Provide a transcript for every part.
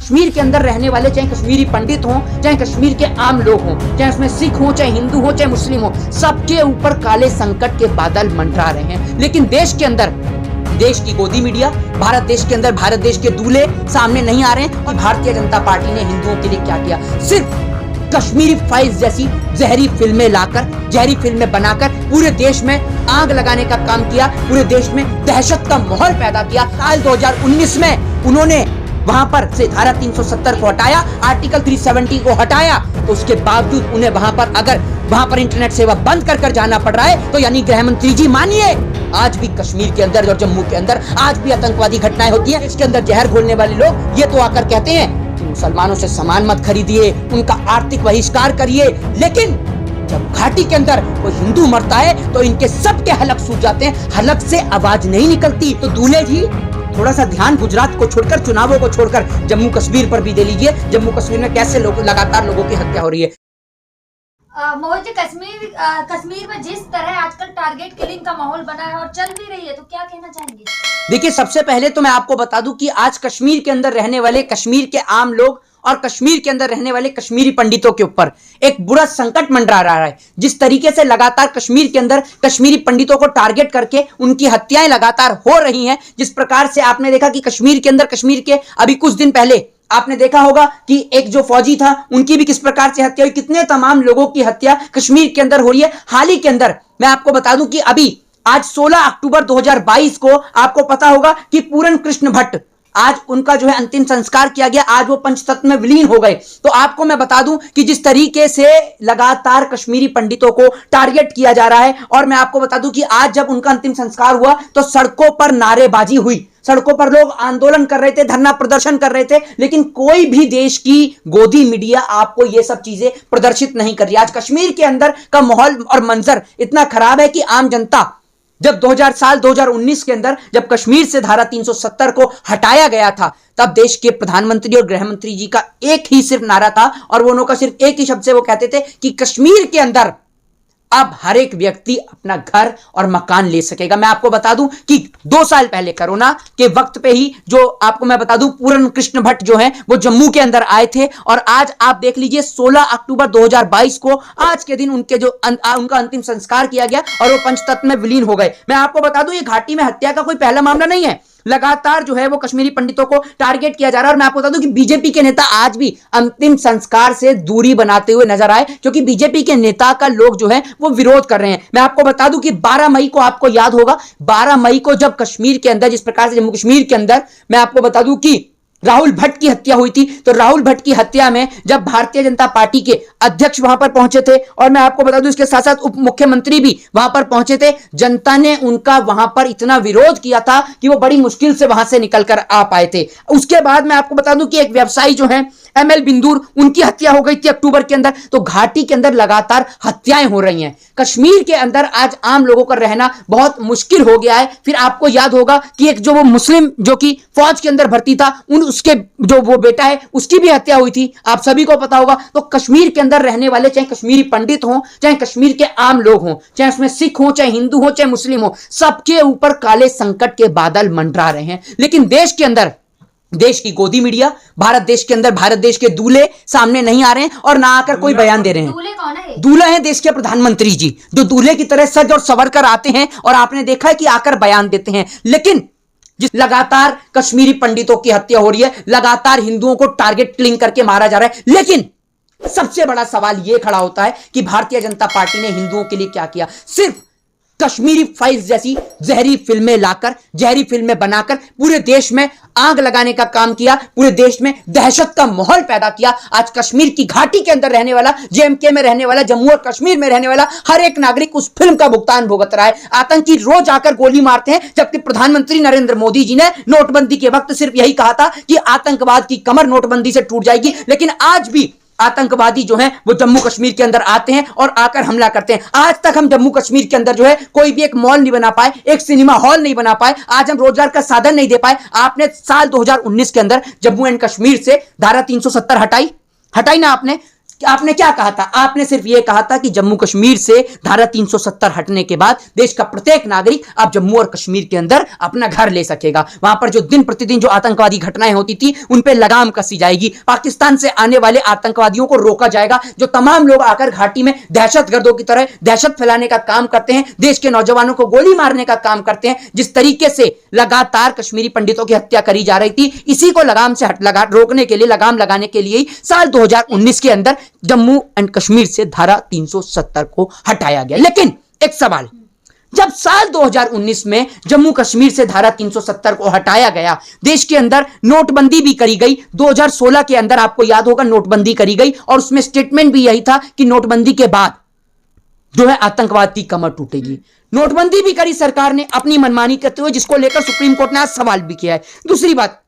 कश्मीर के अंदर रहने वाले, चाहे कश्मीरी पंडित हों, चाहे कश्मीर के आम लोग हों, चाहे उसमें सिख हों, चाहे हिंदू हों, चाहे मुस्लिम हों, सबके ऊपर काले संकट के बादल मंडरा रहे हैं। लेकिन देश के अंदर, देश की गोदी मीडिया, भारत देश के अंदर भारत देश के दूल्हे सामने नहीं आ रहे हैं कि भारतीय जनता पार्टी ने हिंदुओं के लिए क्या किया। सिर्फ कश्मीरी फाइल्स जैसी जहरी फिल्में लाकर, जहरी फिल्में बनाकर पूरे देश में आग लगाने का काम किया, पूरे देश में दहशत का माहौल पैदा किया। साल 2019 में उन्होंने वहां पर से धारा 370 को हटाया, आर्टिकल 370 को हटाया, तो उसके बावजूद उन्हें वहां पर अगर वहां पर इंटरनेट सेवा बंद कर जाना पड़ रहा है, तो यानी गृह मंत्री जी मानिए, आज भी कश्मीर के अंदर और जम्मू के अंदर आज भी आतंकवादी घटनाएं होती है। इसके अंदर जहर घोलने वाले लोग ये तो आकर कहते हैं कि मुसलमानों से सामान मत खरीदिए, उनका आर्थिक बहिष्कार करिए, लेकिन जब घाटी के अंदर कोई हिंदू मरता है तो इनके सबके हलक सूख जाते हैं, हलक से आवाज नहीं निकलती। तो दूल्हे जी थोड़ा सा ध्यान गुजरात को छोड़कर, चुनावों को छोड़कर जम्मू कश्मीर पर भी दे लीजिए। जम्मू कश्मीर में कैसे लगातार लोगों की हत्या हो रही है। मोहित जी, कश्मीर में जिस तरह आजकल टारगेट किलिंग का माहौल बना है और चल भी रही है, तो क्या कहना चाहेंगे? देखिए, सबसे पहले तो मैं आपको बता दूं कि आज कश्मीर के अंदर रहने वाले कश्मीर के आम लोग और कश्मीर के अंदर रहने वाले कश्मीरी पंडितों के ऊपर एक बुरा संकट मंडरा रहा है। जिस तरीके से लगातार कश्मीर के अंदर कश्मीरी पंडितों को टारगेट करके उनकी हत्याएं लगातार हो रही हैं, जिस प्रकार से आपने देखा कि कश्मीर के अंदर, कश्मीर के अभी कुछ दिन पहले आपने देखा होगा कि एक जो फौजी था उनकी भी किस प्रकार से हत्या हुई, कितने तमाम लोगों की हत्या कश्मीर के अंदर हो रही है। हाल ही के अंदर मैं आपको बता दूं कि अभी आज 16 अक्टूबर 2022 को आपको पता होगा कि पूरन कृष्ण भट्ट, आज उनका जो है अंतिम संस्कार किया गया, आज वो पंचतत्व में विलीन हो गए। तो आपको मैं बता दूं कि जिस तरीके से लगातार कश्मीरी पंडितों को टारगेट किया जा रहा है, और मैं आपको बता दूं कि आज जब उनका अंतिम संस्कार हुआ तो सड़कों पर नारेबाजी हुई, सड़कों पर लोग आंदोलन कर रहे थे, धरना प्रदर्शन कर रहे थे, लेकिन कोई भी देश की गोदी मीडिया आपको ये सब चीजें प्रदर्शित नहीं कर रही। आज कश्मीर के अंदर का माहौल और मंजर इतना खराब है कि आम जनता, जब 2019 के अंदर जब कश्मीर से धारा 370 को हटाया गया था, तब देश के प्रधानमंत्री और गृह मंत्री जी का एक ही सिर्फ नारा था, और वो उनका सिर्फ एक ही शब्द से वो कहते थे कि कश्मीर के अंदर अब हर एक व्यक्ति अपना घर और मकान ले सकेगा। मैं आपको बता दूं कि 2 साल पहले कोरोना के वक्त पे ही, जो आपको मैं बता दूं, पूरन कृष्ण भट्ट जो हैं वो जम्मू के अंदर आए थे, और आज आप देख लीजिए 16 अक्टूबर 2022 को आज के दिन उनके जो उनका अंतिम संस्कार किया गया और वो पंचतत्व में विलीन हो गए। मैं आपको बता दूं, ये घाटी में हत्या का कोई पहला मामला नहीं है। लगातार जो है वो कश्मीरी पंडितों को टारगेट किया जा रहा है, और मैं आपको बता दूं कि बीजेपी के नेता आज भी अंतिम संस्कार से दूरी बनाते हुए नजर आए, क्योंकि बीजेपी के नेता का लोग जो है वो विरोध कर रहे हैं। मैं आपको बता दूं कि 12 मई को, आपको याद होगा 12 मई को जब कश्मीर के अंदर, जिस प्रकार से जम्मू कश्मीर के अंदर मैं आपको बता दूं कि राहुल भट्ट की हत्या हुई थी, तो राहुल भट्ट की हत्या में जब भारतीय जनता पार्टी के अध्यक्ष वहां पर पहुंचे थे, और मैं आपको बता दूं इसके साथ साथ उप मुख्यमंत्री भी वहां पर पहुंचे थे, जनता ने उनका वहां पर इतना विरोध किया था कि वो बड़ी मुश्किल से वहां से निकलकर आ पाए थे। उसके बाद मैं आपको बता दूं कि एक व्यवसायी जो है ML बिंदूर, उनकी हत्या हो गई थी अक्टूबर के अंदर। तो घाटी के अंदर लगातार हत्याएं हो रही हैं। कश्मीर के अंदर आज आम लोगों का रहना बहुत मुश्किल हो गया है। फिर आपको याद होगा कि एक जो वो मुस्लिम जो कि फौज के अंदर भर्ती था, उसके जो वो बेटा है उसकी भी हत्या हुई थी, आप सभी को पता होगा। तो कश्मीर के अंदर रहने वाले, चाहे कश्मीरी पंडित हों, चाहे कश्मीर के आम लोग हों, चाहे उसमें सिख हों, चाहे हिंदू हों, चाहे मुस्लिम हों, सबके ऊपर काले संकट के बादल मंडरा रहे हैं। लेकिन देश के अंदर, देश की गोदी मीडिया, भारत देश के अंदर भारत देश के दूल्हे सामने नहीं आ रहे हैं और ना आकर कोई बयान दे रहे हैं। दूल्हे कौन है? दूल्हा है देश के प्रधानमंत्री जी, जो दूल्हे की तरह सज और संवर कर आते हैं, और आपने देखा है कि आकर बयान देते हैं। लेकिन जिस लगातार कश्मीरी पंडितों की हत्या हो रही है, लगातार हिंदुओं को टारगेट किलिंग करके मारा जा रहा है, लेकिन सबसे बड़ा सवाल यह खड़ा होता है कि भारतीय जनता पार्टी ने हिंदुओं के लिए क्या किया। सिर्फ कश्मीरी फाइल्स जैसी जहरी फिल्में लाकर, जहरी फिल्में बनाकर पूरे देश में आग लगाने का काम किया, पूरे देश में दहशत का माहौल पैदा किया। आज कश्मीर की घाटी के अंदर रहने वाला, JMK में रहने वाला, जम्मू और कश्मीर में रहने वाला हर एक नागरिक उस फिल्म का भुगतान भुगत रहा है। आतंकी रोज आकर गोली मारते हैं, जबकि प्रधानमंत्री नरेंद्र मोदी जी ने नोटबंदी के वक्त सिर्फ यही कहा था कि आतंकवाद की कमर नोटबंदी से टूट जाएगी। लेकिन आज भी आतंकवादी जो हैं वो जम्मू कश्मीर के अंदर आते हैं और आकर हमला करते हैं। आज तक हम जम्मू कश्मीर के अंदर जो है कोई भी एक मॉल नहीं बना पाए, एक सिनेमा हॉल नहीं बना पाए, आज हम रोजगार का साधन नहीं दे पाए। आपने साल 2019 के अंदर जम्मू एंड कश्मीर से धारा 370 हटाई ना आपने। आपने क्या कहा था? आपने सिर्फ यह कहा था कि जम्मू कश्मीर से धारा 370 हटने के बाद देश का प्रत्येक नागरिक अब जम्मू और कश्मीर के अंदर अपना घर ले सकेगा। वहां पर जो दिन प्रतिदिन जो आतंकवादी घटनाएं होती थी उन पर लगाम कसी जाएगी, पाकिस्तान से आने वाले आतंकवादियों को रोका जाएगा। जो तमाम लोग आकर घाटी में दहशतगर्दों की तरह दहशत फैलाने का काम करते हैं, देश के नौजवानों को गोली मारने का काम करते हैं, जिस तरीके से लगातार कश्मीरी पंडितों की हत्या करी जा रही थी, इसी को लगाम से रोकने के लिए, लगाम लगाने के लिए साल 2019 के अंदर जम्मू एंड कश्मीर से धारा 370 को हटाया गया। लेकिन एक सवाल, जब साल 2019 में जम्मू कश्मीर से धारा 370 को हटाया गया, देश के अंदर नोटबंदी भी करी गई। 2016 के अंदर आपको याद होगा नोटबंदी करी गई और उसमें स्टेटमेंट भी यही था कि नोटबंदी के बाद जो है आतंकवाद की कमर टूटेगी। नोटबंदी भी करी सरकार ने अपनी मनमानी करते हुए, जिसको लेकर सुप्रीम कोर्ट ने आज सवाल भी किया है। दूसरी बात,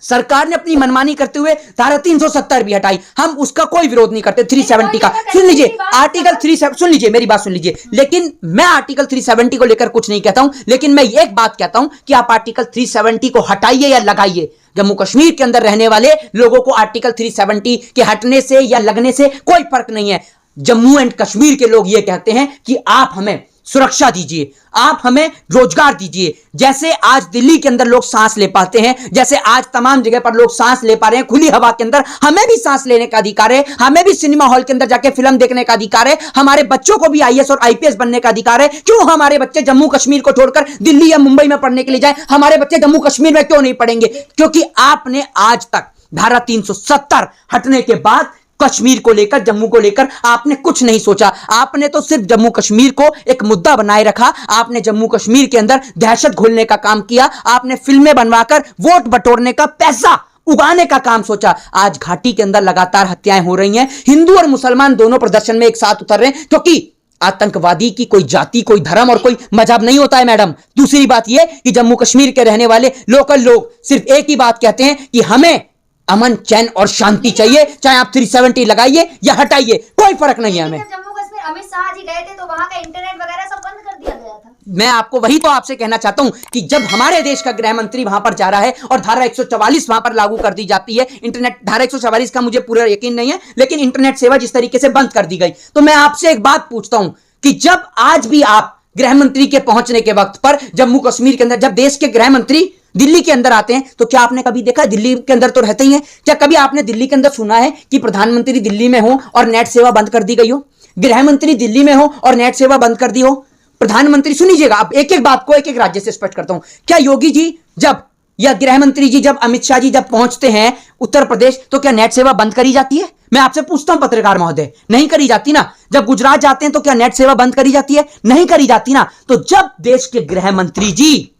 सरकार ने अपनी मनमानी करते हुए धारा 370 भी हटाई, हम उसका कोई विरोध नहीं करते। 370 का सुन लीजिए, आर्टिकल 370 सुन लीजिए, मेरी बात सुन लीजिए। लेकिन मैं आर्टिकल 370 को लेकर कुछ नहीं कहता हूं, लेकिन मैं एक बात कहता हूं कि आप आर्टिकल 370 को हटाइए या लगाइए, जम्मू कश्मीर के अंदर रहने वाले लोगों को आर्टिकल 370 के हटने से या लगने से कोई फर्क नहीं है। जम्मू एंड कश्मीर के लोग यह कहते हैं कि आप हमें सुरक्षा दीजिए, आप हमें रोजगार दीजिए। जैसे आज दिल्ली के अंदर लोग सांस ले पाते हैं, जैसे आज तमाम जगह पर लोग सांस ले पा रहे हैं खुली हवा के अंदर, हमें भी सांस लेने का अधिकार है, हमें भी सिनेमा हॉल के अंदर जाके फिल्म देखने का अधिकार है, हमारे बच्चों को भी आईएएस और आईपीएस बनने का अधिकार है। क्यों हमारे बच्चे जम्मू कश्मीर को छोड़कर दिल्ली या मुंबई में पढ़ने के लिए जाए? हमारे बच्चे जम्मू कश्मीर में क्यों नहीं पढ़ेंगे? क्योंकि आपने आज तक धारा 370 हटने के बाद कश्मीर को लेकर, जम्मू को लेकर आपने कुछ नहीं सोचा। आपने तो सिर्फ जम्मू कश्मीर को एक मुद्दा बनाए रखा। आपने जम्मू कश्मीर के अंदर दहशत घोलने का काम किया, आपने फिल्में बनवाकर वोट बटोरने का, पैसा उगाने का काम सोचा। आज घाटी के अंदर लगातार हत्याएं हो रही हैं, हिंदू और मुसलमान दोनों प्रदर्शन में एक साथ उतर रहे हैं, क्योंकि आतंकवादी की कोई जाति, कोई धर्म और कोई मजहब नहीं होता है मैडम। दूसरी बात यह कि जम्मू कश्मीर के रहने वाले लोकल लोग सिर्फ एक ही बात कहते हैं कि हमें अमन, चैन और शांति चाहिए, चाहे आप 370 लगाइए या हटाइए, कोई फर्क नहीं है हमें। जम्मू कश्मीर अमित शाह जी गए थे तो वहां का इंटरनेट वगैरह सब बंद कर दिया गया था। मैं आपको वही तो आपसे कहना चाहता हूं कि जब हमारे देश का गृह मंत्री वहां पर जा रहा है और धारा 144 वहां पर लागू कर दी जाती है, इंटरनेट धारा 144 का मुझे पूरा यकीन नहीं है, लेकिन इंटरनेट सेवा जिस तरीके से बंद कर दी गई, तो मैं आपसे एक बात पूछता हूं कि जब आज भी आप गृह मंत्री के पहुंचने के वक्त पर जम्मू कश्मीर के अंदर, जब देश के गृह मंत्री दिल्ली के अंदर आते हैं, तो क्या आपने कभी देखा, दिल्ली के अंदर तो रहते ही हैं, क्या कभी आपने दिल्ली के अंदर सुना है कि प्रधानमंत्री दिल्ली में हो और नेट सेवा बंद कर दी गई हो? गृह मंत्री दिल्ली में हो और नेट सेवा बंद कर दी हो? प्रधानमंत्री, सुनिएगा, अब एक एक बात को एक एक राज्य से स्पष्ट करता हूं। क्या योगी जी जब, या गृह मंत्री जी जब, अमित शाह जी जब पहुंचते हैं उत्तर प्रदेश, तो क्या नेट सेवा बंद करी जाती है? मैं आपसे पूछता हूं पत्रकार महोदय, नहीं करी जाती ना। जब गुजरात जाते हैं तो क्या नेट सेवा बंद करी जाती है? नहीं करी जाती ना। तो जब देश के गृह मंत्री जी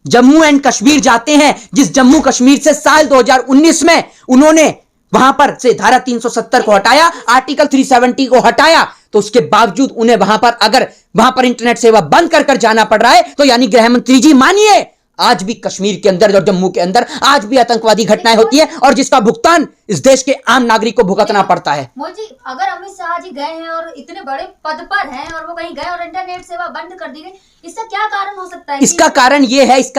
जम्मू एंड कश्मीर जाते हैं, जिस जम्मू कश्मीर से साल 2019 में उन्होंने वहां पर से धारा 370 को हटाया, आर्टिकल 370 को हटाया, तो उसके बावजूद उन्हें वहां पर, अगर वहां पर इंटरनेट सेवा बंद कर जाना पड़ रहा है, तो यानी गृह मंत्री जी मानिए आज भी कश्मीर के अंदर और जम्मू के अंदर आज भी आतंकवादी घटनाएं होती है और जिसका भुगतान इस देश के आम नागरिक को भुगतना पड़ता है। मोदी जी, अगर अमित शाह जी गए हैं और इतने बड़े पद पर हैं और वो कहीं गए और इंटरनेट सेवा बंद कर दी गई, इसका क्या कारण हो सकता है? इसका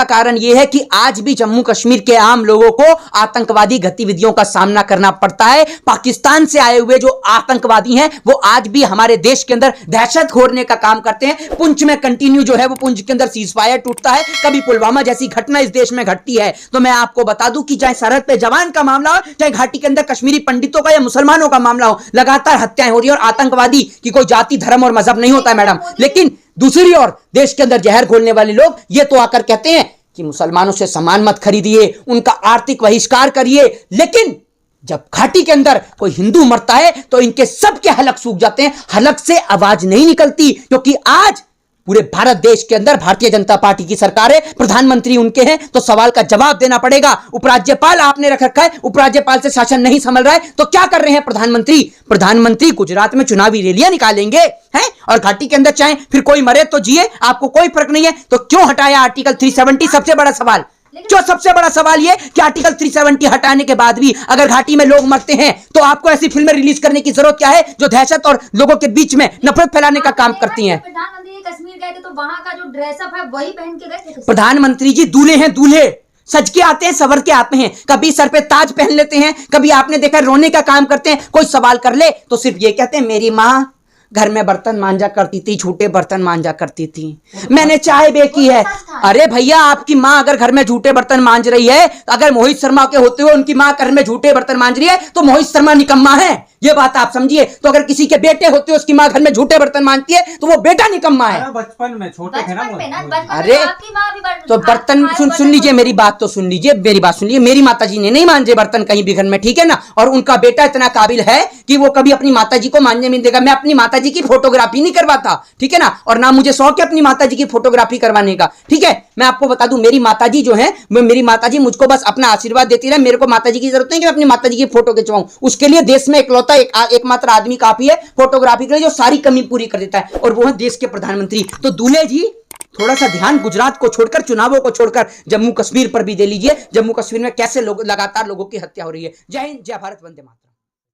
कारण यह है कि आज भी जम्मू कश्मीर के आम लोगों को आतंकवादी गतिविधियों का सामना करना पड़ता है। पाकिस्तान से आए हुए जो आतंकवादी हैं वो आज भी हमारे देश के अंदर दहशत घोरने का काम करते हैं। पुंछ में कंटिन्यू जो है वो पुंछ के अंदर सीज फायर टूटता है, कभी पुलवामा जैसी घटना इस देश में घटती है। तो मैं आपको बता दूं कि चाहे सरहद पे जवान का मामला हो, चाहे घाटी के अंदर कश्मीरी पंडितों का या मुसलमानों का मामला हो, लगातार हत्याएं हो रही है और आतंकवादी की कोई जाति, धर्म और मजहब नहीं होता है मैडम। लेकिन दूसरी ओर देश के अंदर जहर घोलने वाले लोग ये तो आकर कहते हैं कि मुसलमानों से सामान मत खरीदिए, उनका आर्थिक बहिष्कार करिए, लेकिन जब घाटी के अंदर कोई हिंदू मरता है तो इनके सबके हलक सूख जाते हैं, हलक से आवाज नहीं निकलती, क्योंकि आज पूरे भारत देश के अंदर भारतीय जनता पार्टी की सरकार है, प्रधानमंत्री उनके हैं, तो सवाल का जवाब देना पड़ेगा। उपराज्यपाल आपने रख रखा है, उपराज्यपाल से शासन नहीं संभल रहा है, तो क्या कर रहे हैं प्रधानमंत्री गुजरात में चुनावी रैलियां निकालेंगे हैं और घाटी के अंदर चाहे फिर कोई मरे तो जिए, आपको कोई फर्क नहीं है, तो क्यों हटाया आर्टिकल 370? सबसे बड़ा सवाल जो सबसे बड़ा सवाल यह कि आर्टिकल 370 हटाने के बाद भी अगर घाटी में लोग मरते हैं तो आपको ऐसी फिल्में रिलीज करने की जरूरत क्या है जो दहशत और लोगों के बीच में नफरत फैलाने का काम करती हैं? प्रधानमंत्री कश्मीर गए थे तो वहां का जो ड्रेसअप है वही पहन के गए थे। प्रधानमंत्री जी दूल्हे हैं, दूल्हे, सज के आते हैं, सवर के आते हैं, कभी सर पे ताज पहन लेते हैं, कभी आपने देखा रोने का काम करते हैं। कोई सवाल कर ले तो सिर्फ ये कहते हैं मेरी माँ घर में बर्तन मांजा करती थी, झूठे बर्तन मांजा करती थी, मैंने चाय बेची है। अरे भैया, आपकी माँ अगर घर में झूठे बर्तन मांज रही है, अगर मोहित शर्मा के होते हुए उनकी माँ घर में झूठे बर्तन मांज रही है तो मोहित शर्मा निकम्मा है, ये बात आप समझिए। तो अगर किसी के बेटे होते हुए उसकी माँ घर में झूठे बर्तन मांजती है तो वो बेटा निकम्मा है। बचपन में छोटे थे ना बचपन में ना, बचपन में अरे, आपकी माँ भी तो बर्तन सुन लीजिए, मेरी बात तो सुन लीजिए, मेरी बात सुन लीजिए। मेरी माताजी ने नहीं मांजे बर्तन कहीं भी घर में, ठीक है ना, और उनका बेटा इतना काबिल है कि वो कभी अपनी माताजी को मांजने नहीं देगा। मैं अपनी माताजी की फोटोग्राफी नहीं करवाता, ठीक है ना, और ना मुझे शौक है अपनी माताजी की फोटोग्राफी करवाने का, ठीक है। मैं आपको बता दूं, मेरी माताजी जो है, मेरी माताजी मुझको बस अपना आशीर्वाद देती रहे, मेरे को माताजी की जरूरत नहीं कि मैं अपनी माताजी की फोटो खिंचवाऊं। उसके लिए देश में इकलौता एकमात्र आदमी काफी है फोटोग्राफी के लिए, जो सारी कमी पूरी कर देता है, और वो है देश के प्रधानमंत्री। तो दूल्हे जी थोड़ा सा ध्यान गुजरात को छोड़कर, चुनावों को छोड़कर जम्मू कश्मीर पर भी दे लीजिए। जम्मू कश्मीर में कैसे लोग लगातार लोगों की हत्या हो रही है। जय हिंद, जय भारत, वंदे मातरम।